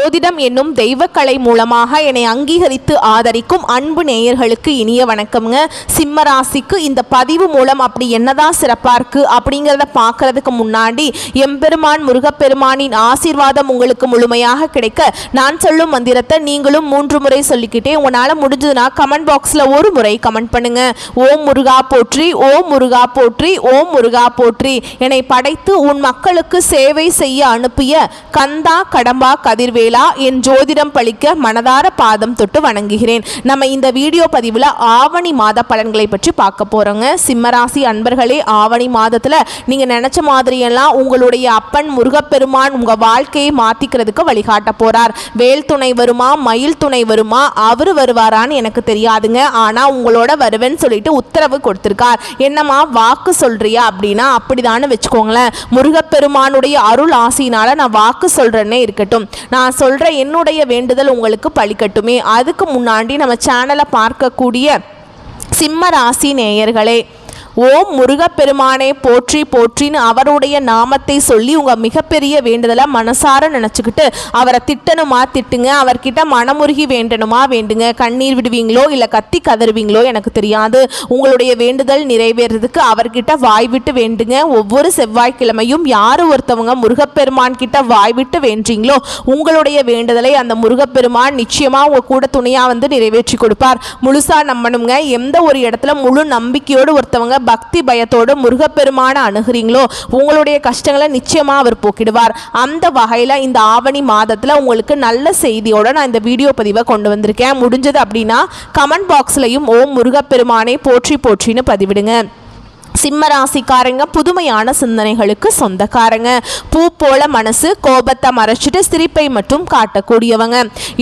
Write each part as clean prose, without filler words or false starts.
ஜோதிடம் என்னும் தெய்வக்கலை மூலமாக என்னை அங்கீகரித்து ஆதரிக்கும் அன்பு நேயர்களுக்கு இனிய வணக்கம்ங்க. சிம்ம ராசிக்கு இந்த பதிவு மூலம் அப்படி என்னதான் சிறப்பாக இருக்குது அப்படிங்கிறத பார்க்கறதுக்கு முன்னாடி எம்பெருமான் முருகப்பெருமானின் ஆசீர்வாதம் உங்களுக்கு முழுமையாக கிடைக்க நான் சொல்லும் மந்திரத்தை நீங்களும் 3 முறை சொல்லிக்கிட்டே உங்களால் முடிஞ்சதுன்னா கமெண்ட் பாக்ஸில் ஒரு முறை கமெண்ட் பண்ணுங்க. ஓம் முருகா போற்றி, ஓம் முருகா போற்றி, ஓம் முருகா போற்றி. என்னை படைத்து உன் மக்களுக்கு சேவை செய்ய அனுப்பிய கந்தா கடம்பா கதிர்வேலா என் ஜோதிடம் பழிக்க மனதார பாதம் தொட்டு வணங்குகிறேன். நம்ம இந்த வீடியோ பதிவில் ஆவணி மாத பலன்களை பற்றி பார்க்க போகிறோங்க. சிம்மராசி அன்பர்களே, ஆவணி மாதத்தில் நீங்கள் நினச்ச மாதிரியெல்லாம் உங்களுடைய அப்பன் முருகப்பெருமான் உங்கள் வாழ்க்கையை மாற்றிக்கிறதுக்கு வழிகாட்ட போகிறார். வேல் துணை வருமா, மயில் துணை வருமா, அவர் வருவாரான்னு எனக்கு தெரியாதுங்க. ஆனால் உங்களோட வருவேன்னு சொல்லிட்டு உத்தரவு கொடுத்துருக்கார். என்னம்மா வாக்கு சொல்கிறியா அப்படின்னா அப்படிதான்னு வச்சுக்கோங்களேன். முருகப்பெருமானுடைய அருள் ஆசையினால் நான் வாக்கு சொல்கிறேன்னே இருக்கட்டும். நான் சொல்கிற என்னுடைய வேண்டுதல் உங்களுக்கு பலிக்கட்டுமே. அதுக்கு முன்னாடி நம்ம சேனலை பார்க்கக்கூடிய சிம்ம ராசி நேயர்களே, ஓம் முருகப்பெருமானே போற்றி போற்றின்னு அவருடைய நாமத்தை சொல்லி உங்கள் மிகப்பெரிய வேண்டுதலை மனசார நினச்சிக்கிட்டு அவரை திட்டணுமா திட்டுங்க, அவர்கிட்ட மனமுருகி வேண்டணுமா வேண்டுங்க. கண்ணீர் விடுவீங்களோ இல்லை கத்தி கதறுவீங்களோ எனக்கு தெரியாது. உங்களுடைய வேண்டுதல் நிறைவேறதுக்கு அவர்கிட்ட வாய் விட்டு வேண்டுங்க. ஒவ்வொரு செவ்வாய்க்கிழமையும் யார் ஒருத்தவங்க முருகப்பெருமான் கிட்ட வாய் விட்டு வேண்டீங்களோ உங்களுடைய வேண்டுதலை அந்த முருகப்பெருமான் நிச்சயமாக உங்கள் கூட துணையாக வந்து நிறைவேற்றி கொடுப்பார். முழுசாக நம்பணுங்க. எந்த ஒரு இடத்துல முழு நம்பிக்கையோடு ஒருத்தவங்க பக்தி பயத்தோடு முருகப்பெருமான அணுகிறீங்களோ உங்களுடைய கஷ்டங்களை நிச்சயமா அவர் போக்கிடுவார். அந்த வகையில இந்த ஆவணி மாதத்துல உங்களுக்கு நல்ல செய்தியோட நான் இந்த வீடியோ பதிவை கொண்டு வந்திருக்கேன். முடிஞ்சது அப்படின்னா கமெண்ட் பாக்ஸ்லயும் ஓம் முருகப்பெருமானை போற்றி போற்றின்னு பதிவிடுங்க. சிம்ம ராசிக்காரங்க புதுமையான சிந்தனைகளுக்கு சொந்தக்காரங்க. பூ போல மனசு, கோபத்தை மறைச்சிட்டு சிரிப்பை மட்டும் காட்டக்கூடியவங்க.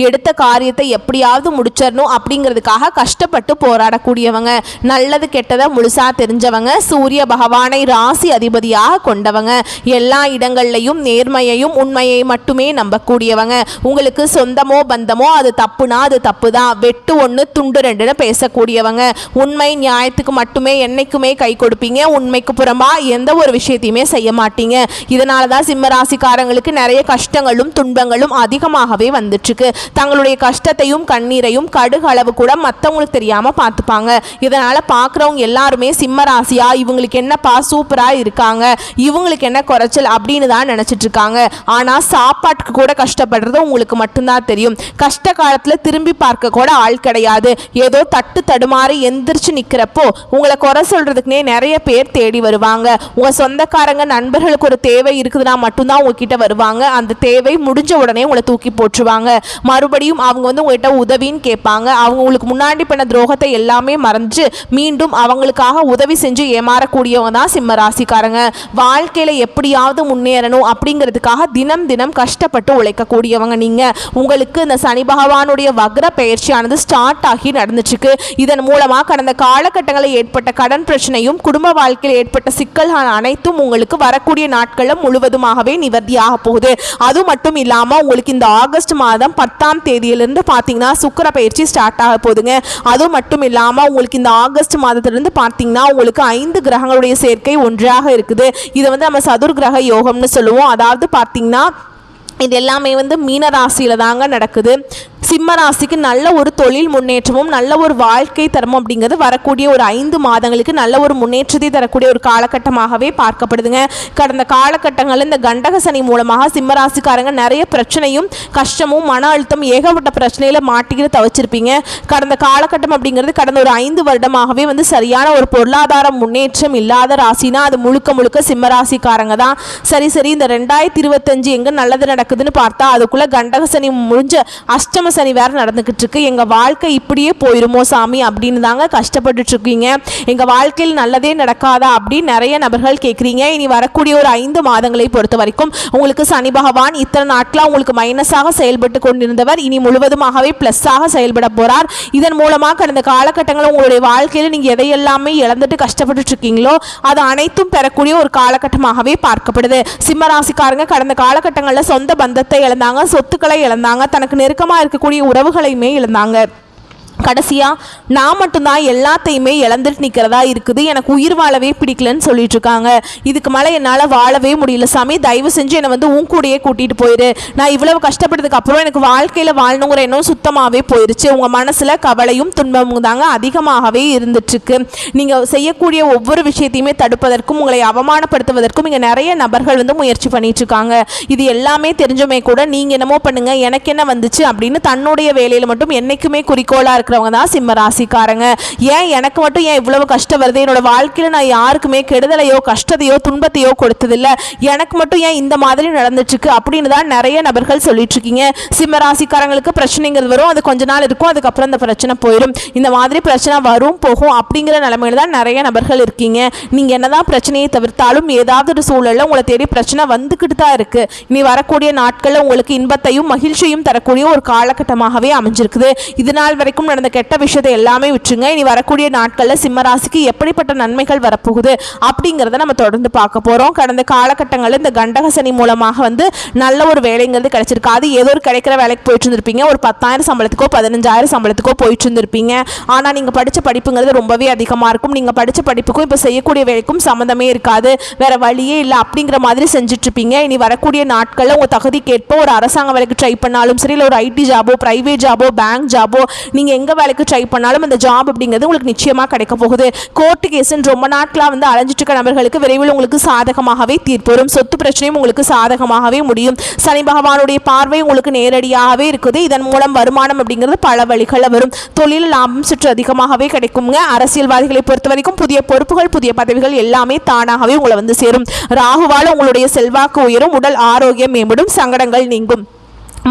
எடுத்த காரியத்தை எப்படியாவது முடிச்சிடணும் அப்படிங்கிறதுக்காக கஷ்டப்பட்டு போராடக்கூடியவங்க. நல்லது கெட்டதை முழுசா தெரிஞ்சவங்க. சூரிய பகவானை ராசி அதிபதியாக கொண்டவங்க. எல்லா இடங்கள்லையும் நேர்மையையும் உண்மையை மட்டுமே நம்பக்கூடியவங்க. உங்களுக்கு சொந்தமோ பந்தமோ அது தப்புனா அது தப்பு தான், வெட்டு 1 துண்டு 2ன்னு பேசக்கூடியவங்க. உண்மை நியாயத்துக்கு மட்டுமே என்னைக்குமே கை கொடுப்பீங்க. உண்மைக்கு புறமா எந்த ஒரு விஷயத்தையுமே செய்ய மாட்டீங்க. இதனால தான் சிம்ம ராசிக்காரங்களுக்கு நிறைய கஷ்டங்களும் துன்பங்களும் அதிகமாகவே வந்துட்டுருக்கு. தங்களுடைய கஷ்டத்தையும் கண்ணீரையும் கடுகு அளவு கூட மற்றவங்களுக்கு தெரியாம பார்த்துப்பாங்க. இதனால பார்க்குறவங்க எல்லாருமே சிம்ம ராசியா இவங்களுக்கு என்னப்பா சூப்பரா இருக்காங்க, இவங்களுக்கு என்ன குறைச்சல் அப்படின்னு தான் நினைச்சிட்டு இருக்காங்க. ஆனா சாப்பாட்டுக்கு கூட கஷ்டப்படுறது உங்களுக்கு மட்டும்தான் தெரியும். கஷ்ட காலத்துல திரும்பி பார்க்க கூட ஆள் கிடையாது. ஏதோ தட்டு தடுமாறி எந்திரிச்சு நிக்கிறப்போ உங்களை குறை சொல்றதுக்குனே நிறைய பேர் தேடி வருவாங்க. உங்க சொந்தக்காரங்க நண்பர்களுக்கு ஒரு தேவை இருக்குதுன்னா மட்டும்தான் உங்ககிட்ட வருவாங்க. அந்த தேவை முடிஞ்ச உடனே உங்களை தூக்கி போட்டுருவாங்க. மறுபடியும் அவங்க வந்து உங்ககிட்ட உதவின்னு கேட்பாங்க. அவங்க உங்களுக்கு முன்னாடி பண்ண துரோகத்தை எல்லாமே மறைஞ்சு மீண்டும் அவங்களுக்காக உதவி செஞ்சு ஏமாறக்கூடியவங்க தான் சிம்ம ராசிக்காரங்க. வாழ்க்கையில எப்படியாவது முன்னேறணும் அப்படிங்கிறதுக்காக தினம் தினம் கஷ்டப்பட்டு உழைக்கக்கூடியவங்க நீங்க. உங்களுக்கு இந்த சனி பகவானுடைய வக்ர பயிற்சியானது ஸ்டார்ட் ஆகி நடந்துச்சுக்கு. இதன் மூலமா கடந்த காலகட்டங்களில் ஏற்பட்ட கடன் பிரச்சனையும் குடும்ப வாழ்க்கையில் ஏற்பட்ட சிக்கல்கள் அனைத்தும் உங்களுக்கு வரக்கூடிய நாட்களும் முழுவதுமாகவே நிவர்த்தியாக போகுது. அது மட்டும் இல்லாம உங்களுக்கு இந்த ஆகஸ்ட் மாதம் 10ஆம் தேதியிலிருந்து பார்த்தீங்கன்னா சுக்கிர பயிற்சி ஸ்டார்ட் ஆக போகுதுங்க. அது மட்டும் இல்லாம உங்களுக்கு இந்த ஆகஸ்ட் மாதத்திலிருந்து பார்த்தீங்கன்னா உங்களுக்கு 5 கிரகங்களுடைய சேர்க்கை ஒன்றாக இருக்குது. இதை வந்து நம்ம சதுர் கிரக யோகம்னு சொல்லுவோம். அதாவது பார்த்தீங்கன்னா இது எல்லாமே வந்து மீன ராசியில தாங்க நடக்குது. சிம்ம ராசிக்கு நல்ல ஒரு தொழில் முன்னேற்றமும் நல்ல ஒரு வாழ்க்கை தரமும் அப்படிங்கிறது வரக்கூடிய ஒரு 5 மாதங்களுக்கு நல்ல ஒரு முன்னேற்றத்தை தரக்கூடிய ஒரு காலகட்டமாகவே பார்க்கப்படுதுங்க. கடந்த காலகட்டங்களில் இந்த கண்டக சனி மூலமாக சிம்ம ராசிக்காரங்க நிறைய பிரச்சனையும் கஷ்டமும் மன அழுத்தம் ஏகப்பட்ட பிரச்சனையில மாட்டிக்கிட்டு தவிச்சிருப்பீங்க. கடந்த காலகட்டம் அப்படிங்கிறது கடந்த ஒரு 5 வருடமாகவே வந்து சரியான ஒரு பொருளாதார முன்னேற்றம் இல்லாத ராசினா அது முழுக்க முழுக்க சிம்ம ராசிக்காரங்க தான். சரி இந்த 2025 எங்க நல்லது நடக்குதுன்னு பார்த்தா அதுக்குள்ள கண்டக சனி முடிஞ்ச அஷ்டம சனி வேற நடந்துகிட்டு இருக்கு. எங்க வாழ்க்கை இப்படியே போயிருமோ சாமி அப்படின்னு தாங்க கஷ்டப்பட்டு இருக்கீங்க. எங்க வாழ்க்கையில் நல்லதே நடக்காதா அப்படின்னு நிறைய நபர்கள் கேட்குறீங்க. இனி வரக்கூடிய ஒரு 5 மாதங்களை பொறுத்த வரைக்கும் உங்களுக்கு சனி பகவான் இத்தனை நாட்களா உங்களுக்கு மைனஸாக செயல்பட்டு கொண்டிருந்தவர் இனி முழுவதுமாகவே பிளஸ்ஸாக செயல்பட போறார். இதன் மூலமாக கடந்த காலகட்டங்களில் உங்களுடைய வாழ்க்கையில் நீங்க எதையெல்லாமே இழந்துட்டு கஷ்டப்பட்டு இருக்கீங்களோ அது அனைத்தும் பெறக்கூடிய ஒரு காலகட்டமாகவே பார்க்கப்படுது. சிம்ம ராசிக்காரங்க கடந்த காலகட்டங்களில் சொந்த பந்தத்தை இழந்தாங்க, சொத்துக்களை இழந்தாங்க, தனக்கு நெருக்கமாக இருக்கக்கூடிய உறவுகளையுமே இழந்தாங்க. கடைசியாக நான் மட்டும்தான் எல்லாத்தையுமே இழந்துட்டு நிற்கிறதா இருக்குது, எனக்கு உயிர் வாழவே பிடிக்கலன்னு சொல்லிட்டு இருக்காங்க. இதுக்கு மேலே என்னால் வாழவே முடியல சாமி, தயவு செஞ்சு என்னை வந்து உன் கூடயே கூட்டிகிட்டு போயிரு. நான் இவ்வளவு கஷ்டப்பட்டதுக்கு அப்புறம் எனக்கு வாழ்க்கையில் வாழணுங்கிற எண்ணம் சுத்தமாகவே போயிடுச்சு. உங்கள் மனசில் கவலையும் துன்பமும் தாங்க அதிகமாகவே இருந்துட்டுருக்கு. நீங்கள் செய்யக்கூடிய ஒவ்வொரு விஷயத்தையுமே தடுப்பதற்கும் உங்களை அவமானப்படுத்துவதற்கும் இங்கே நிறைய நபர்கள் வந்து முயற்சி பண்ணிட்டு இருக்காங்க. இது எல்லாமே தெரிஞ்சுமே கூட நீங்கள் என்னமோ பண்ணுங்க, எனக்கு என்ன வந்துச்சு அப்படின்னு தன்னுடைய வேலையில் மட்டும் என்னைக்குமே குறிக்கோளாக இருக்கிறவங்க தான் சிம்ம ராசிக்காரங்க. ஏன் எனக்கு மட்டும் ஏன் இவ்வளவு கஷ்டம் வருது, என்னோட வாழ்க்கையில் நான் யாருக்குமே கெடுதலையோ கஷ்டத்தையோ துன்பத்தையோ கொடுத்ததில்ல, எனக்கு மட்டும் ஏன் இந்த மாதிரி நடந்துட்டு இருக்கு அப்படின்னு தான் நிறைய நபர்கள் சொல்லிட்டு இருக்கீங்க. சிம்ம ராசிக்காரங்களுக்கு பிரச்சனைங்கிறது வரும், அது கொஞ்ச நாள் இருக்கும், அதுக்கப்புறம் அந்த பிரச்சனை போயிடும். இந்த மாதிரி பிரச்சனை வரும் போகும் அப்படிங்கிற நிலைமையில தான் நிறைய நபர்கள் இருக்கீங்க. நீங்க என்னதான் பிரச்சனையை தவிர்த்தாலும் ஏதாவது ஒரு சூழல்ல உங்களை தேடி பிரச்சனை வந்துக்கிட்டு தான் இருக்கு. இனி வரக்கூடிய நாட்கள்ல உங்களுக்கு இன்பத்தையும் மகிழ்ச்சியும் தரக்கூடிய ஒரு காலகட்டமாகவே அமைஞ்சிருக்குது. இது நாள் வரைக்கும் நடந்த கெட்ட விஷயத்தை எல்லாமே விட்டுருங்க. இனி வரக்கூடிய நாட்கள்ல சிம்மராசிக்கு எப்படிப்பட்ட நன்மைகள் வரப்போகுது அப்படிங்கிறத நம்ம தொடர்ந்து பார்க்க போறோம். கடந்த காலகட்டங்களில் இந்த கண்டக சனி மூலமாக வந்து நல்ல ஒரு வேலைங்கிறது கிடைச்சிருக்கு. அது ஏதோ ஒரு கிடைக்கிற வேலைக்கு போயிட்டு இருந்திருப்பீங்க, ஒரு 10,000 சம்பளத்துக்கோ 15,000 சம்பளத்துக்கோ போயிட்டு இருந்திருப்பீங்க. ஆனால் நீங்கள் படித்த படிப்புங்கிறது ரொம்பவே அதிகமாக இருக்கும். நீங்கள் படித்த படிப்புக்கும் இப்போ செய்யக்கூடிய வேலைக்கும் சம்மந்தமே இருக்காது, வேற வழியே இல்லை அப்படிங்கிற மாதிரி செஞ்சுட்டு இருப்பீங்க. இனி வரக்கூடிய நாட்களில் உங்கள் தகுதிக்கேற்ப ஒரு அரசாங்க வேலைக்கு ட்ரை பண்ணாலும் சரி, இல்லை ஒரு ஐடி ஜாபோ பிரைவேட் ஜாபோ பேங்க் ஜாபோ நீங்கள் எங்கே வேலைக்கு ட்ரை பண்ணாலும் அந்த ஜாப் அப்படிங்கிறது உங்களுக்கு நிச்சயமாக கிடைக்க போகுது. கோர்ட்டு கேஸ்ன்னு ரொம்ப நாட்களாக வந்து அலைஞ்சிட்டு இருக்க நபர்களுக்கு விரைவில் உங்களுக்கு சாதகமாகவே தீர்ப்பு வரும். சொத்து பிரச்சனையும் உங்களுக்கு சாதகமாகவே முடியும். சனி பகவானுடைய பார்வை உங்களுக்கு நேரடியாகவே இருக்குது. இதன் மூலம் வருமானம் அப்படிங்கிறது பல வழிகளில் வரும். தொழில் லாபம் சற்று அதிகமாகவே கிடைக்குங்க. அரசியல்வாதிகளை பொறுத்த வரைக்கும் புதிய பொறுப்புகள் புதிய பதவிகள் எல்லாமே தானாகவே உங்களை வந்து சேரும். ராகுவால் உங்களுடைய செல்வாக்கு உயரும், உடல் ஆரோக்கியம் மேம்படும், சங்கடங்கள் நீங்கும்.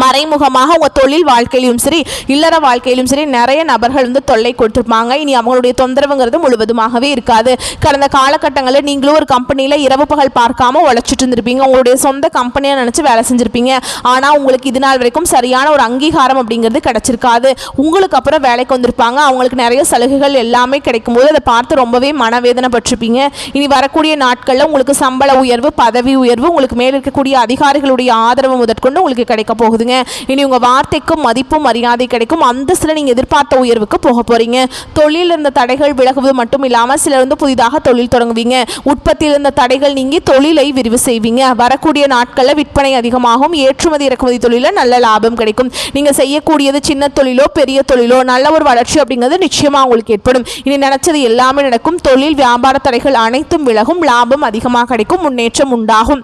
மறைமுகமாக உங்கள் தொழில் வாழ்க்கையிலும் சரி இல்லற வாழ்க்கையிலும் சரி நிறைய நபர்கள் வந்து தொல்லை கொடுத்துருப்பாங்க. இனி அவங்களுடைய தொந்தரவுங்கிறது முழுவதுமாகவே இருக்காது. கடந்த காலகட்டங்களில் நீங்களும் ஒரு கம்பெனியில் இரவு பகல் பார்க்காம உழைச்சிட்டு இருந்திருப்பீங்க, உங்களுடைய சொந்த கம்பெனியை நினச்சி வேலை செஞ்சுருப்பீங்க. ஆனால் உங்களுக்கு இது நாள் வரைக்கும் சரியான ஒரு அங்கீகாரம் அப்படிங்கிறது கிடச்சிருக்காது. உங்களுக்கு அப்புறம் வேலைக்கு வந்திருப்பாங்க, அவங்களுக்கு நிறைய சலுகைகள் எல்லாமே கிடைக்கும் போது அதை பார்த்து ரொம்பவே மனவேதனைப்பட்டிருப்பீங்க. இனி வரக்கூடிய நாட்களில் உங்களுக்கு சம்பள உயர்வு பதவி உயர்வு உங்களுக்கு மேல் இருக்கக்கூடிய அதிகாரிகளுடைய ஆதரவு முதற்கொண்டு உங்களுக்கு கிடைக்க போகுது. இனி உங்க வார்த்தைக்கும் மதிப்பும் மரியாதை கிடைக்கும். அந்தஸ்துல நீங்க எதிர்பார்த்த உயர்வுக்கு போக போறீங்க. தொழில் இருந்த தடைகள் விலகுவது மட்டும் இல்லாம சிலர் வந்து புதிதாக தொழில் தொடங்குவீங்க. உற்பத்தியில் இருந்த தடைகள் நீங்கி தொழிலை விரிவு செய்வீங்க. வரக்கூடிய நாட்களில் விற்பனை அதிகமாகும். ஏற்றுமதி இறக்குமதி தொழில நல்ல லாபம் கிடைக்கும். நீங்க செய்யக்கூடியது சின்ன தொழிலோ பெரிய தொழிலோ நல்ல ஒரு வளர்ச்சி அப்படிங்கிறது நிச்சயமா உங்களுக்கு ஏற்படும். இனி நினைச்சது எல்லாமே நடக்கும். தொழில் வியாபார தடைகள் அனைத்தும் விலகும். லாபம் அதிகமாக கிடைக்கும். முன்னேற்றம் உண்டாகும்.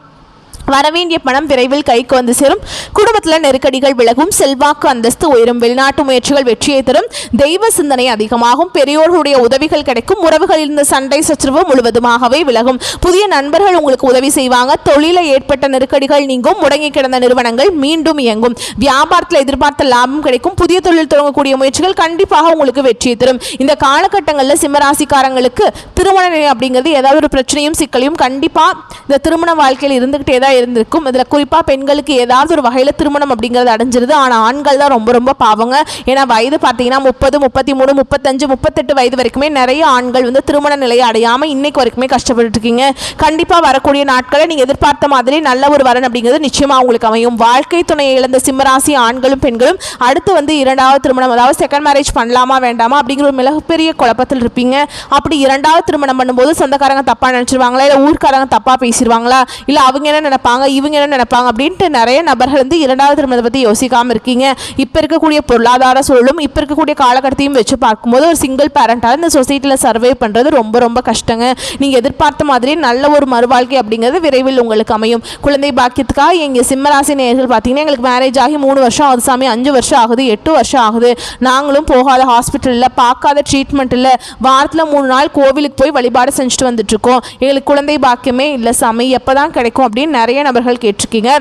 வரவேண்டிய பணம் விரைவில் கைக்கு வந்து சேரும். குடும்பத்தில் நெருக்கடிகள் விலகும். செல்வாக்கு அந்தஸ்து உயரும். வெளிநாட்டு முயற்சிகள் வெற்றியை தரும். தெய்வ சிந்தனை அதிகமாகும். பெரியோர்களுடைய உதவிகள் கிடைக்கும். உறவுகளில் இருந்த சண்டை சச்சரவு முழுவதுமாகவே விலகும். புதிய நண்பர்கள் உங்களுக்கு உதவி செய்வாங்க. தொழிலில் ஏற்பட்ட நெருக்கடிகள் நீங்கும். முடங்கி கிடந்த நிறுவனங்கள் மீண்டும் இயங்கும். வியாபாரத்தில் எதிர்பார்த்த லாபம் கிடைக்கும். புதிய தொழில் தொடங்கக்கூடிய முயற்சிகள் கண்டிப்பாக உங்களுக்கு வெற்றியை தரும். இந்த காலகட்டங்களில் சிம்மராசிக்காரங்களுக்கு திருமண நிலை அப்படிங்கிறது ஏதாவது ஒரு பிரச்சனையும் சிக்கலையும் கண்டிப்பாக இந்த திருமண வாழ்க்கையில் இருந்துகிட்டே தான் இருந்திருக்கும். இதில் குறிப்பாக பெண்களுக்கு ஏதாவது ஒரு வகையில் திருமணம் அப்படிங்கிறது அடைஞ்சிருது. ஆனால் ஆண்கள் தான் ரொம்ப ரொம்ப பாவங்க. ஏன்னா வயது பார்த்தீங்கன்னா 30 33 35 38 வயது வரைக்குமே நிறைய ஆண்கள் வந்து திருமண நிலையை அடையாமல் இன்னைக்கு வரைக்குமே கஷ்டப்பட்டு இருக்கீங்க. கண்டிப்பாக வரக்கூடிய நாட்களில் நீங்கள் எதிர்பார்த்த மாதிரி நல்ல ஒரு வரன் அப்படிங்கிறது நிச்சயமாக உங்களுக்கு அமையும். வாழ்க்கை துணையை இழந்த சிம்மராசி ஆண்களும் பெண்களும் அடுத்து வந்து இரண்டாவது திருமணம் அதாவது செகண்ட் மேரேஜ் பண்ணலாமா வேண்டாமா அப்படிங்கிற ஒரு மிகப்பெரிய குழப்பத்தில் இருப்பீங்க. அப்படி இரண்டாவது திருமணம் பண்ணும்போது சொந்தக்காரங்க தப்பாக நினச்சிருவாங்களா, இல்லை ஊர்க்காரங்க தப்பாக பேசிடுவாங்களா, இல்லை அவங்க என்ன நினைப்பாங்க இவங்க என்ன நினைப்பாங்க அப்படின்ட்டு நிறைய நபர்கள் வந்து இரண்டாவது திருமணத்தை பற்றி யோசிக்காமல் இருக்கீங்க. இப்போ இருக்கக்கூடிய பொருளாதார சூழலும் இப்போ இருக்கக்கூடிய காலகட்டத்தையும் வச்சு பார்க்கும்போது ஒரு சிங்கிள் பேரண்டாக இந்த சொசைட்டியில் சர்வே பண்ணுறது ரொம்ப ரொம்ப கஷ்டங்க. நீங்கள் எதிர்பார்த்த மாதிரி நல்ல ஒரு மறுவாழ்க்கை அப்படிங்கிறது விரைவில் உங்களுக்கு அமையும். குழந்தை பாக்கியத்துக்காக எங்கள் சிம்மராசி நேயர்கள் பார்த்தீங்கன்னா எங்களுக்கு மேரேஜ் ஆகி 3 வருஷம் ஆகுது சாமி, 5 வருஷம் ஆகுது, 8 வருஷம் ஆகுது, நாங்களும் போகாத ஹாஸ்பிட்டலில் பார்க்காத ட்ரீட்மெண்ட் இல்லை, வாரத்தில் 3 நாள் கோவிலுக்கு போய் வழிபாடு செஞ்சுட்டு வந்துட்டுருக்கோம், எங்களுக்கு குழந்தை பாக்கியமே இல்லை சாமி, எப்போ தான் கிடைக்கும் அப்படின்னு நிறைய நபர்கள் கேட்டிருக்கீங்க.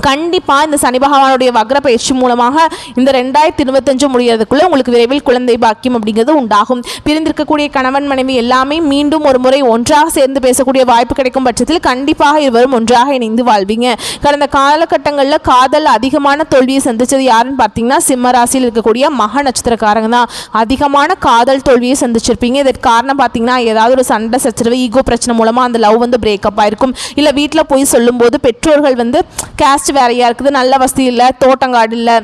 கண்டிப்பாக இந்த சனி பகவானுடைய வக்ர பயிற்சி மூலமாக இந்த 2025 முடியறதுக்குள்ளே உங்களுக்கு விரைவில் குழந்தை பாக்கியம் அப்படிங்கிறது உண்டாகும். பிரிந்திருக்கக்கூடிய கணவன் மனைவி எல்லாமே மீண்டும் ஒரு முறை ஒன்றாக சேர்ந்து பேசக்கூடிய வாய்ப்பு கிடைக்கும் பட்சத்தில் கண்டிப்பாக இருவரும் ஒன்றாக இணைந்து வாழ்வீங்க. கடந்த காலகட்டங்களில் காதல் அதிகமான தோல்வியை சந்தித்தது யாருன்னு பார்த்தீங்கன்னா சிம்ம ராசியில் இருக்கக்கூடிய மக நட்சத்திரக்காரங்க தான். அதிகமான காதல் தோல்வியை சந்திச்சிருப்பீங்க. இதற்கு காரணம் பார்த்தீங்கன்னா ஏதாவது ஒரு சண்டை சச்சரவு ஈகோ பிரச்சனை மூலமாக அந்த லவ் வந்து பிரேக்கப் ஆயிருக்கும். இல்லை வீட்டில் போய் சொல்லும்போது பெற்றோர்கள் வந்து கேஸ்ட் வேறையாக இருக்குது, நல்ல வசதி இல்லை, தோட்டங்காடு இல்லை,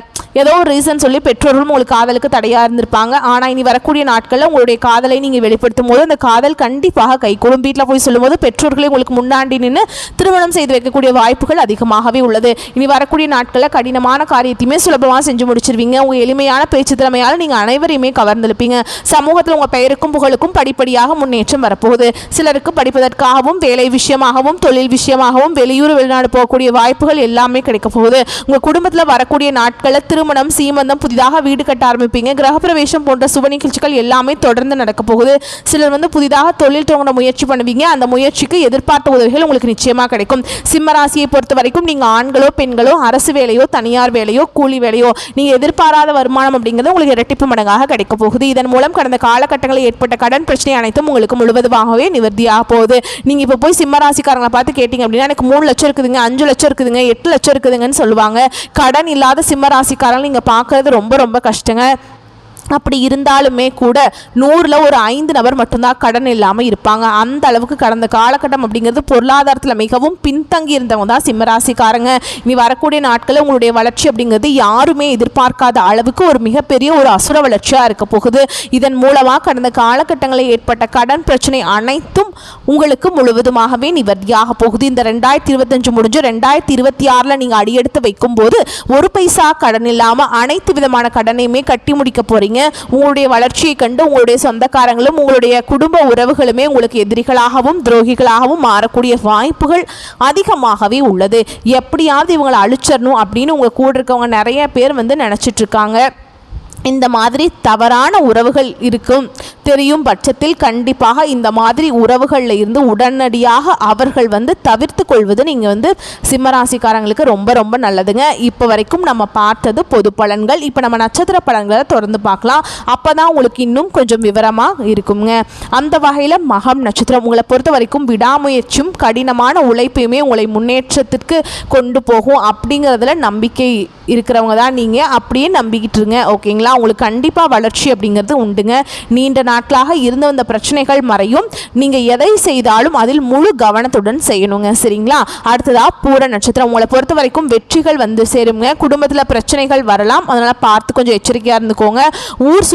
ஏதோ ஒரு ரீசன் சொல்லி பெற்றோர்களும் உங்களுக்கு காதலுக்கு தடையாக இருந்திருப்பாங்க. ஆனால் இனி வரக்கூடிய நாட்களில் உங்களுடைய காதலை நீங்கள் வெளிப்படுத்தும் போது அந்த காதல் கண்டிப்பாக கைகூடும். வீட்டில் போய் சொல்லும்போது பெற்றோர்களை உங்களுக்கு முன்னாடி நின்று திருமணம் செய்து வைக்கக்கூடிய வாய்ப்புகள் அதிகமாகவே உள்ளது. இனி வரக்கூடிய நாட்களில் கடினமான காரியத்தையுமே சுலபமாக செஞ்சு முடிச்சிருவீங்க. உங்கள் எளிமையான பேச்சு திறமையால் நீங்கள் அனைவரையுமே கவர்ந்திருப்பீங்க. சமூகத்தில் உங்கள் பெயருக்கும் புகழுக்கும் படிப்படியாக முன்னேற்றம் வரப்போகுது. சிலருக்கு படிப்பதற்காகவும் வேலை விஷயமாகவும் தொழில் விஷயமாகவும் வெளியூர் வெளிநாடு போகக்கூடிய வாய்ப்புகள் எல்லாமே கிடைக்க போகுது. உங்கள் குடும்பத்தில் வரக்கூடிய நாட்களில் திருமணம் சீமந்தம் புதிதாக வீடு கட்ட ஆரம்பிப்பீங்க. கிரகப்பிரவேசம் போன்ற சுப நிகழ்ச்சிகள் எல்லாமே தொடர்ந்து நடக்க போகுது. சிலர் புதிதாக தொழில் தொடங்க முயற்சி பண்ணுவீங்க. அந்த முயற்சிக்கு எதிர்பார்த்த உதவிகள் உங்களுக்கு நிச்சயமாக கிடைக்கும். சிம்ம ராசியை பொறுத்த வரைக்கும் நீங்கள் ஆண்களோ பெண்களோ அரசு வேலையோ தனியார் வேலையோ கூலி வேலையோ நீங்கள் எதிர்பாராத வருமானம் அப்படிங்கிறது உங்களுக்கு இரட்டிப்பு மடங்காக கிடைக்க போகுது. இதன் மூலம் கடந்த காலகட்டங்களில் ஏற்பட்ட கடன் பிரச்சனை அனைத்தும் உங்களுக்கு முழுவதுமாகவே நிவர்த்தியாக போகுது. நீங்கள் இப்போ போய் சிம்ம ராசிக்காரங்களை பார்த்து கேட்டீங்க அப்படின்னா எனக்கு 3 லட்சம் இருக்குதுங்க, 5 லட்சம் இருக்குதுங்க, 8 லட்சம் இருக்குதுங்கன்னு சொல்லுவாங்க. கடன் இல்லாத சிம்ம ராசிக்காரங்க நீங்கள் பார்க்கறது ரொம்ப ரொம்ப கஷ்டங்க. அப்படி இருந்தாலுமே கூட 100ல் ஒரு 5 நபர் மட்டும்தான் கடன் இல்லாமல் இருப்பாங்க. அந்த அளவுக்கு கடந்த காலகட்டம் அப்படிங்கிறது பொருளாதாரத்தில் மிகவும் பின்தங்கி இருந்தவங்க தான் சிம்மராசிக்காரங்க. இனி வரக்கூடிய நாட்களில் உங்களுடைய வளர்ச்சி அப்படிங்கிறது யாருமே எதிர்பார்க்காத அளவுக்கு ஒரு மிகப்பெரிய ஒரு அசுர வளர்ச்சியாக இருக்க போகுது. இதன் மூலமாக கடந்த காலகட்டங்களில் ஏற்பட்ட கடன் பிரச்சனை அனைத்தும் உங்களுக்கு முழுவதுமாகவே நிவர்த்தியாக போகுது. இந்த 2025 முடிஞ்சு 2026 நீங்கள் அடியெடுத்து வைக்கும் போது ஒரு பைசா கடன் இல்லாமல் அனைத்து விதமான கடனையுமே கட்டி முடிக்க போறீங்க. உங்களுடைய வளர்ச்சியை கண்டு உங்களுடைய சொந்தக்காரங்களும் உங்களுடைய குடும்ப உறவுகளுமே உங்களுக்கு எதிரிகளாகவும் துரோகிகளாகவும் மாறக்கூடிய வாய்ப்புகள் அதிகமாகவே உள்ளது. எப்படியாவது இவங்களை அழிச்சிடணும் அப்படின்னு உங்க கூட இருக்கவங்க நிறைய பேர் நினைச்சிட்டு இருக்காங்க. இந்த மாதிரி தவறான உறவுகள் இருக்கும் தெரியும் பட்சத்தில் கண்டிப்பாக இந்த மாதிரி உறவுகளில் இருந்து உடனடியாக அவர்கள் தவிர்த்து கொள்வது நீங்கள் சிம்மராசிக்காரங்களுக்கு ரொம்ப ரொம்ப நல்லதுங்க. இப்போ வரைக்கும் நம்ம பார்த்தது பொது பலன்கள். இப்போ நம்ம நட்சத்திர பலன்களை தொடர்ந்து பார்க்கலாம். அப்போ தான் உங்களுக்கு இன்னும் கொஞ்சம் விவரமாக இருக்குங்க. அந்த வகையில் மகம் நட்சத்திரம் உங்களை பொறுத்த வரைக்கும் விடாமுயற்சியும் கடினமான உழைப்பையுமே உங்களை முன்னேற்றத்திற்கு கொண்டு போகும் அப்படிங்கிறதுல நம்பிக்கை இருக்கிறவங்க தான் நீங்கள். அப்படியே நம்பிக்கிட்டு இருங்க, ஓகேங்களா? உங்களுக்கு கண்டிப்பாக வளர்ச்சி அப்படிங்கிறது உண்டுங்க. நீண்ட நாட்களாக இருந்து வந்த பிரச்சனைகள் மறையும். நீங்கள் எதை செய்தாலும் அதில் முழு கவனத்துடன் செய்யணுங்க, சரிங்களா? அடுத்ததாக பூர நட்சத்திரம் உங்களை பொறுத்த வரைக்கும் வெற்றிகள் சேருங்க. குடும்பத்தில் பிரச்சனைகள் வரலாம், அதனால் பார்த்து கொஞ்சம் எச்சரிக்கையாக இருந்துக்கோங்க. ஊர்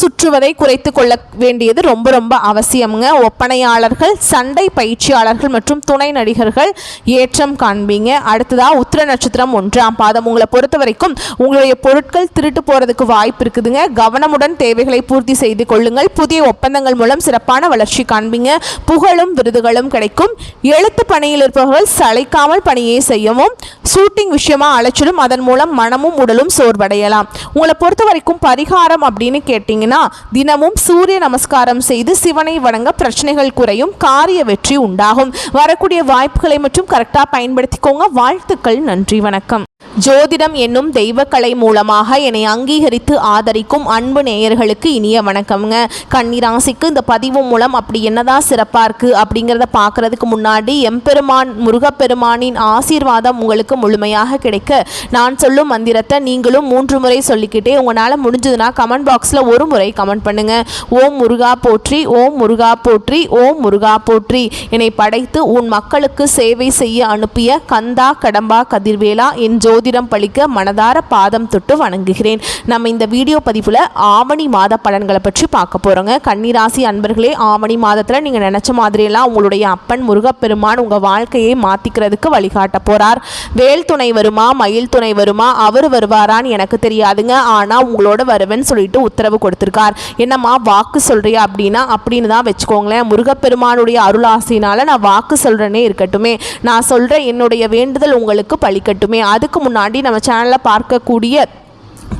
சுற்றுவதை குறைத்து கொள்ள வேண்டியது ரொம்ப ரொம்ப அவசியமுங்க. ஒப்பனையாளர்கள், சண்டை பயிற்சியாளர்கள் மற்றும் துணை நடிகர்கள் ஏற்றம் காண்பீங்க. அடுத்ததாக உத்திர நட்சத்திரம் 1ஆம் பாதம் உங்களை பொறுத்த வரைக்கும் உங்களுடைய பொருட்கள் திருட்டு போகிறதுக்கு வாய்ப்பு இருக்குதுங்க. கவனமுடன் தேவைகளை பூர்த்தி செய்து கொள்ளுங்கள். புதிய ஒப்பந்தங்கள் மூலம் சிறப்பான வளர்ச்சி காண்பீங்க. புகழும் விருதுகளும் கிடைக்கும். எழுத்து பணியில் இருப்பவர்கள் சளைக்காமல் பணியை செய்யவும். ஷூட்டிங் விஷயமா அலைச்சலும், அதன் மூலம் மனமும் உடலும் சோர்வடையலாம். உங்களை பொறுத்த வரைக்கும் பரிகாரம் அப்படின்னு கேட்டீங்கன்னா தினமும் சூரிய நமஸ்காரம் செய்து சிவனை வணங்க பிரச்சனைகள் குறையும், காரிய வெற்றி உண்டாகும். வரக்கூடிய வாய்ப்புகளை மற்றும் கரெக்டாக பயன்படுத்திக்கோங்க. வாழ்த்துக்கள், நன்றி, வணக்கம். ஜோதிடம் என்னும் தெய்வக்கலை மூலமாக என்னை அங்கீகரித்து ஆதரிக்கும் அன்பு நேயர்களுக்கு இனிய வணக்கம்ங்க. கன்னிராசிக்கு இந்த பதிவு மூலம் அப்படி என்னதான் சிறப்பாக இருக்குது அப்படிங்கிறத பார்க்குறதுக்கு முன்னாடி எம்பெருமான் முருகப்பெருமானின் ஆசீர்வாதம் உங்களுக்கு முழுமையாக கிடைக்க நான் சொல்லும் மந்திரத்தை நீங்களும் 3 முறை சொல்லிக்கிட்டே உங்களால் முடிஞ்சதுன்னா கமெண்ட் பாக்ஸில் ஒரு முறை கமெண்ட் பண்ணுங்கள். ஓம் முருகா போற்றி, ஓம் முருகா போற்றி, ஓம் முருகா போற்றி. என்னை படைத்து உன் மக்களுக்கு சேவை செய்ய அனுப்பிய கந்தா கடம்பா கதிர்வேலா என் ஜோதிடம் பழிக்க மனதார பாதம் தொட்டு வணங்குகிறேன். நம்ம இந்த வீடியோ பதிவில் ஆவணி மாத பலன்களை பற்றி பார்க்க போகிறோங்க. கன்னிராசி அன்பர்களே, ஆவணி மாதத்தில் நீங்கள் நினச்ச மாதிரியெல்லாம் உங்களுடைய அப்பன் முருகப்பெருமான் உங்கள் வாழ்க்கையை மாற்றிக்கிறதுக்கு வழிகாட்ட போகிறார். வேல் துணை வருமா, மயில் துணை வருமா, அவர் வருவாரான்னு எனக்கு தெரியாதுங்க. ஆனால் உங்களோட வருவேன்னு சொல்லிட்டு உத்தரவு கொடுத்துருக்கார். என்னம்மா வாக்கு சொல்கிறியா அப்படின்னு தான் வச்சுக்கோங்களேன். முருகப்பெருமானுடைய அருளாசினால் நான் வாக்கு சொல்கிறேனே இருக்கட்டுமே, நான் சொல்கிற என்னுடைய வேண்டுதல் உங்களுக்கு பழிக்கட்டுமே. அதுக்கு முன்னாடி நம்ம சேனலில் பார்க்கக்கூடிய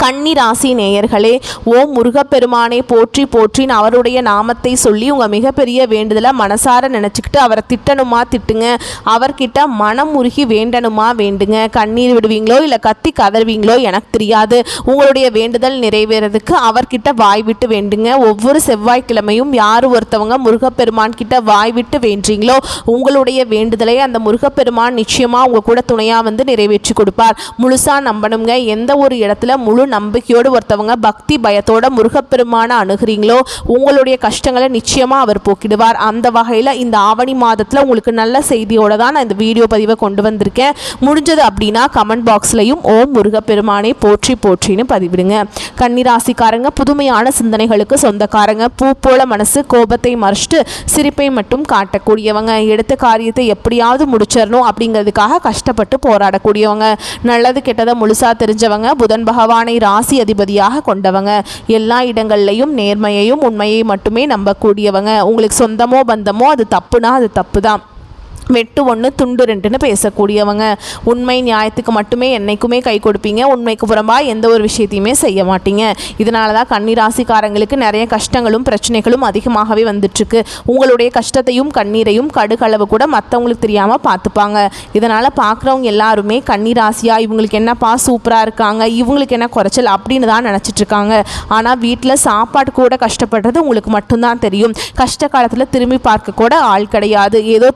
கன்னிராசி நேயர்களே, ஓம் முருகப்பெருமானை போற்றி போற்றின்னு அவருடைய நாமத்தை சொல்லி உங்கள் மிகப்பெரிய வேண்டுதலை மனசார நினச்சிக்கிட்டு அவரை திட்டணுமா திட்டுங்க, அவர்கிட்ட மனம் உருகி வேண்டணுமா வேண்டுங்க. கண்ணீர் விடுவீங்களோ இல்லை கத்தி கதறுவீங்களோ எனக்கு தெரியாது. உங்களுடைய வேண்டுதல் நிறைவேறதுக்கு அவர்கிட்ட வாய் விட்டு வேண்டுங்க. ஒவ்வொரு செவ்வாய்க்கிழமையும் யார் ஒருத்தவங்க முருகப்பெருமான் கிட்ட வாய் விட்டு வேண்டீங்களோ உங்களுடைய வேண்டுதலை அந்த முருகப்பெருமான் நிச்சயமாக உங்கள் கூட துணையாக நிறைவேற்றி கொடுப்பார். முழுசாக நம்பணுங்க. எந்த ஒரு இடத்துல முழு முழு நம்பிக்கையோடு ஒருத்தவங்க பக்தி பயத்தோட முருகப்பெருமான அணுகிறீங்களோ உங்களுடைய கஷ்டங்களை நிச்சயமாக அவர் போக்கிடுவார். அந்த வகையில் இந்த ஆவணி மாதத்தில் உங்களுக்கு நல்ல செய்தியோட தான் நான் இந்த வீடியோ பதிவை கொண்டு வந்திருக்கேன். முடிஞ்சது அப்படின்னா கமெண்ட் பாக்ஸ்லையும் ஓம் முருகப்பெருமானை போற்றி போற்றின்னு பதிவிடுங்க. கன்னிராசிக்காரங்க புதுமையான சிந்தனைகளுக்கு சொந்தக்காரங்க. பூ போல மனசு, கோபத்தை மறைச்சிட்டு சிரிப்பை மட்டும் காட்டக்கூடியவங்க. எடுத்த காரியத்தை எப்படியாவது முடிச்சிடணும் அப்படிங்கிறதுக்காக கஷ்டப்பட்டு போராடக்கூடியவங்க. நல்லது கெட்டதை முழுசா தெரிஞ்சவங்க. புதன் பகவானை ராசி அதிபதியாக கொண்டவங்க. எல்லா இடங்கள்லையும் நேர்மையையும் உண்மையை மட்டுமே நம்பக்கூடியவங்க. உங்களுக்கு சொந்தமோ பந்தமோ அது தப்புனா அது தப்பு தான். வெட்டு ஒன்று துண்டு ரெண்டுன்னு பேசக்கூடியவங்க. உண்மை நியாயத்துக்கு மட்டுமே என்றைக்குமே கை கொடுப்பீங்க. உண்மைக்கு புறம்பாக எந்த ஒரு விஷயத்தையுமே செய்ய மாட்டீங்க. இதனால தான் கன்னிராசிக்காரங்களுக்கு நிறைய கஷ்டங்களும் பிரச்சனைகளும் அதிகமாகவே வந்துட்டுருக்கு. உங்களுடைய கஷ்டத்தையும் கண்ணீரையும் கடுகளவு கூட மற்றவங்களுக்கு தெரியாமல் பார்த்துப்பாங்க. இதனால் பார்க்குறவங்க எல்லாருமே கன்னிராசியாக இவங்களுக்கு என்னப்பா சூப்பராக இருக்காங்க, இவங்களுக்கு என்ன குறைச்சல் அப்படின்னு தான் நினச்சிட்ருக்காங்க. ஆனால் வீட்டில் சாப்பாடு கூட கஷ்டப்படுறது உங்களுக்கு மட்டும்தான் தெரியும். கஷ்ட காலத்தில் திரும்பி பார்க்க கூட ஆள் கிடையாது. ஏதோ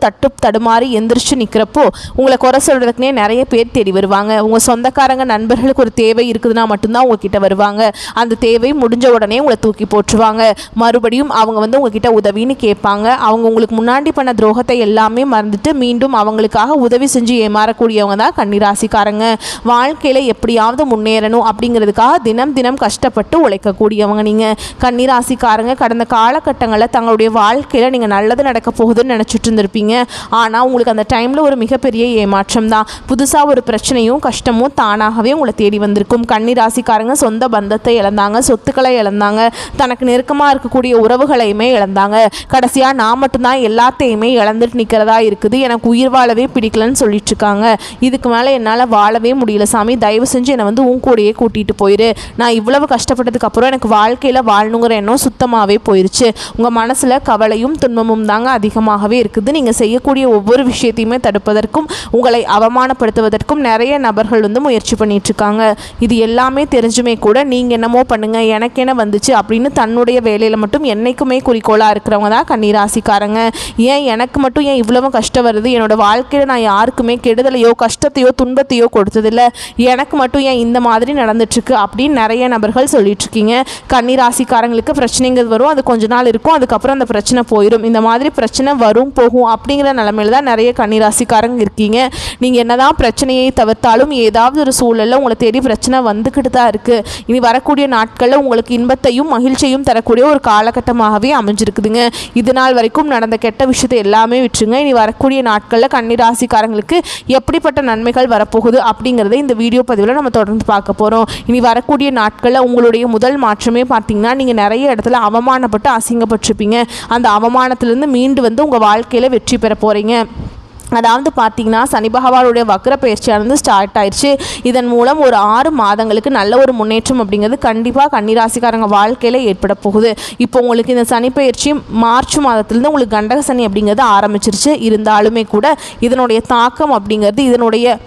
தடுமாறி எந்திரிச்சு நிற்கிறப்போ உங்களை குறை சொல்கிறதுக்குனே நிறைய பேர் தேடி வருவாங்க. உங்கள் சொந்தக்காரங்க நண்பர்களுக்கு ஒரு தேவை இருக்குதுன்னா மட்டும்தான் உங்ககிட்ட வருவாங்க. அந்த தேவை முடிஞ்ச உடனே உங்களை தூக்கி போட்டுருவாங்க. மறுபடியும் அவங்க உங்ககிட்ட உதவின்னு கேட்பாங்க. அவங்க உங்களுக்கு முன்னாடி பண்ண துரோகத்தை எல்லாமே மறந்துட்டு மீண்டும் அவங்களுக்காக உதவி செஞ்சு ஏமாறக்கூடியவங்க தான் கன்னிராசிக்காரங்க. வாழ்க்கையில் எப்படியாவது முன்னேறணும் அப்படிங்கிறதுக்காக தினம் தினம் கஷ்டப்பட்டு உழைக்கக்கூடியவங்க நீங்கள். கன்னிராசிக்காரங்க கடந்த காலகட்டங்களில் தங்களுடைய வாழ்க்கையில் நீங்கள் நல்லது நடக்க போகுதுன்னு நினச்சிட்டு இருந்திருப்பீங்க. ஆனால் உங்களுக்கு அந்த டைமில் ஒரு மிகப்பெரிய ஏமாற்றம் தான். புதுசாக ஒரு பிரச்சனையும் கஷ்டமும் தானாகவே உங்களை தேடி வந்திருக்கும். கன்னிராசிக்காரங்க சொந்த பந்தத்தை இழந்தாங்க, சொத்துக்களை இழந்தாங்க, தனக்கு நெருக்கமாக இருக்கக்கூடிய உறவுகளையுமே இழந்தாங்க. கடைசியாக நான் மட்டும்தான் எல்லாத்தையுமே இழந்துட்டு நிற்கிறதா இருக்குது, எனக்கு உயிர் வாழவே பிடிக்கலன்னு சொல்லிட்டு இருக்காங்க. இதுக்கு மேலே என்னால் வாழவே முடியல சாமி, தயவு செஞ்சு என்னை உன் கூடையே கூட்டிகிட்டு போயிரு. நான் இவ்வளவு கஷ்டப்பட்டதுக்கு அப்புறம் எனக்கு வாழ்க்கையில் வாழணுங்கிற எண்ணம் சுத்தமாகவே போயிடுச்சு. உங்கள் மனசில் கவலையும் துன்பமும் தாங்க அதிகமாகவே இருக்குது. நீங்கள் செய்யக்கூடிய ஒவ்வொரு விஷயத்தையுமே தடுப்பதற்கும் உங்களை அவமானப்படுத்துவதற்கும் நிறைய நபர்கள் முயற்சி பண்ணிட்டு இருக்காங்க. இது எல்லாமே தெரிஞ்சுமே கூட நீங்கள் என்னமோ பண்ணுங்க, எனக்கு என்ன வந்துச்சு அப்படின்னு தன்னுடைய வேலையில் மட்டும் என்னைக்குமே குறிக்கோளாக இருக்கிறவங்க தான் கன்னிராசிக்காரங்க. ஏன் எனக்கு மட்டும் ஏன் இவ்வளவு கஷ்டம் வருது, என்னோட வாழ்க்கையில் நான் யாருக்குமே கெடுதலையோ கஷ்டத்தையோ துன்பத்தையோ கொடுத்ததில்லை, எனக்கு மட்டும் ஏன் இந்த மாதிரி நடந்துட்டுருக்கு அப்படின்னு நிறைய நபர்கள் சொல்லிட்டு இருக்கீங்க. கன்னிராசிக்காரங்களுக்கு பிரச்சனைங்கிறது வரும், அது கொஞ்ச நாள் இருக்கும், அதுக்கப்புறம் அந்த பிரச்சனை போயிடும். இந்த மாதிரி பிரச்சனை வரும் போகும் அப்படிங்கிற நிலைமையில தான் நிறைய கன்னிராசிக்காரங்க இருக்கீங்க. நீங்கள் என்னதான் பிரச்சனையை தவிர்த்தாலும் ஏதாவது ஒரு சூழலில் உங்களை தேடி பிரச்சனை வந்துக்கிட்டு தான் இருக்குது. இனி வரக்கூடிய நாட்களில் உங்களுக்கு இன்பத்தையும் மகிழ்ச்சியும் தரக்கூடிய ஒரு காலகட்டமாகவே அமைஞ்சிருக்குதுங்க. இது நாள் வரைக்கும் நடந்த கெட்ட விஷயத்தை எல்லாமே விட்டுருங்க. இனி வரக்கூடிய நாட்களில் கன்னிராசிக்காரங்களுக்கு எப்படிப்பட்ட நன்மைகள் வரப்போகுது அப்படிங்கிறத இந்த வீடியோ பதிவில் நம்ம தொடர்ந்து பார்க்க போகிறோம். இனி வரக்கூடிய நாட்களில் உங்களுடைய முதல் மாற்றமே பார்த்தீங்கன்னா நீங்கள் நிறைய இடத்துல அவமானப்பட்டு அசிங்கப்பட்டிருப்பீங்க. அந்த அவமானத்திலிருந்து மீண்டு உங்கள் வாழ்க்கையில் வெற்றி பெற போகிறீங்க. அதாவது பார்த்தீங்கன்னா சனி பகவானுடைய வக்ர பயிற்சியானது ஸ்டார்ட் ஆயிடுச்சு. இதன் மூலம் ஒரு 6 மாதங்களுக்கு நல்ல ஒரு முன்னேற்றம் அப்படிங்கிறது கண்டிப்பாக கன்னிராசிக்காரங்க வாழ்க்கையில் ஏற்பட போகுது. இப்போ உங்களுக்கு இந்த சனி பயிற்சி மார்ச் மாதத்துலேருந்து உங்களுக்கு கண்டக சனி அப்படிங்கிறது ஆரம்பிச்சிருச்சு. இருந்தாலுமே கூட இதனுடைய தாக்கம் அப்படிங்கிறது இதனுடைய